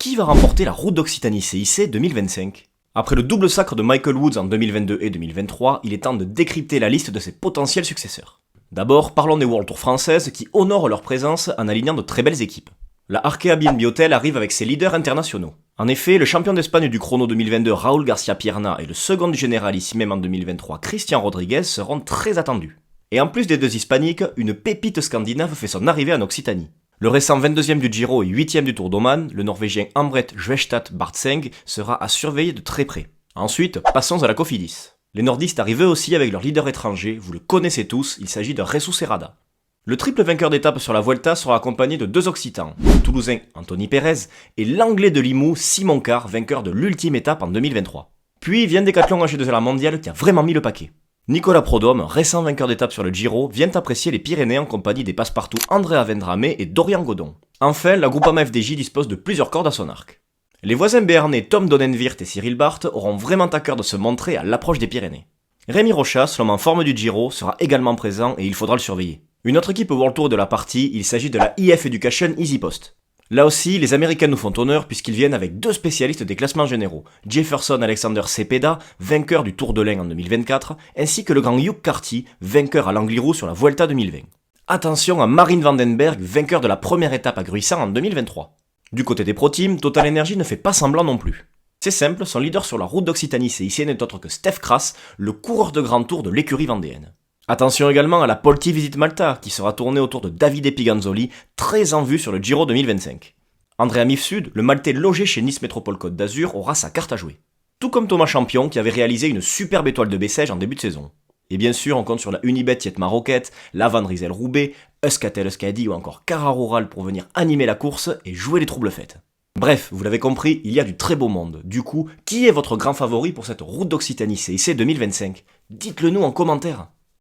Qui va remporter la Route d'Occitanie CIC 2025 ? Après le double sacre de Michael Woods en 2022 et 2023, il est temps de décrypter la liste de ses potentiels successeurs. D'abord, parlons des World Tour françaises qui honorent leur présence en alignant de très belles équipes. La Arkea B&B Hotel arrive avec ses leaders internationaux. En effet, le champion d'Espagne du chrono 2022 Raúl García Pierna et le second du Generalissime en 2023 Christian Rodriguez seront très attendus. Et en plus des deux hispaniques, une pépite scandinave fait son arrivée en Occitanie. Le récent 22e du Giro et 8e du Tour d'Oman, le Norvégien Ambret Svestad Bartseng sera à surveiller de très près. Ensuite, passons à la Cofidis. Les nordistes arrivent eux aussi avec leur leader étranger, vous le connaissez tous, il s'agit de Jesus Serrada. Le triple vainqueur d'étape sur la Vuelta sera accompagné de deux Occitans, le Toulousain Anthony Pérez et l'Anglais de Limoux Simon Carr, vainqueur de l'ultime étape en 2023. Puis vient Decathlon AG2R Mondial qui a vraiment mis le paquet. Nicolas Prodhomme, récent vainqueur d'étape sur le Giro, vient apprécier les Pyrénées en compagnie des passe-partout Andrea Vendrame et Dorian Godon. Enfin, la Groupama FDJ dispose de plusieurs cordes à son arc. Les voisins béarnais Tom Donenwirt et Cyril Barth auront vraiment à cœur de se montrer à l'approche des Pyrénées. Rémi Rochas, l'homme en forme du Giro, sera également présent et il faudra le surveiller. Une autre équipe World Tour de la partie, il s'agit de la IF Education Easy Post. Là aussi, les Américains nous font honneur puisqu'ils viennent avec deux spécialistes des classements généraux, Jefferson Alexander Cepeda, vainqueur du Tour de l'Ain en 2024, ainsi que le grand Hugh Carty, vainqueur à l'Angliru sur la Vuelta 2020. Attention à Marine Vandenberg, vainqueur de la première étape à Gruissan en 2023. Du côté des pro-teams, Total Energy ne fait pas semblant non plus. C'est simple, son leader sur la Route d'Occitanie CIC n'est autre que Stef Kras, le coureur de grand tour de l'écurie vendéenne. Attention également à la Polti Visit Malta, qui sera tournée autour de Davide Piganzoli, très en vue sur le Giro 2025. Andrea Mifsud, le Maltais logé chez Nice Métropole Côte d'Azur, aura sa carte à jouer. Tout comme Thomas Champion, qui avait réalisé une superbe étoile de Bessèges en début de saison. Et bien sûr, on compte sur la Unibet Yetma Rocket, la Van Rysel Roubaix, Euskaltel Euskadi ou encore Cara Rural pour venir animer la course et jouer les troubles fêtes. Bref, vous l'avez compris, il y a du très beau monde. Du coup, qui est votre grand favori pour cette Route d'Occitanie CIC 2025 ? Dites-le nous en commentaire.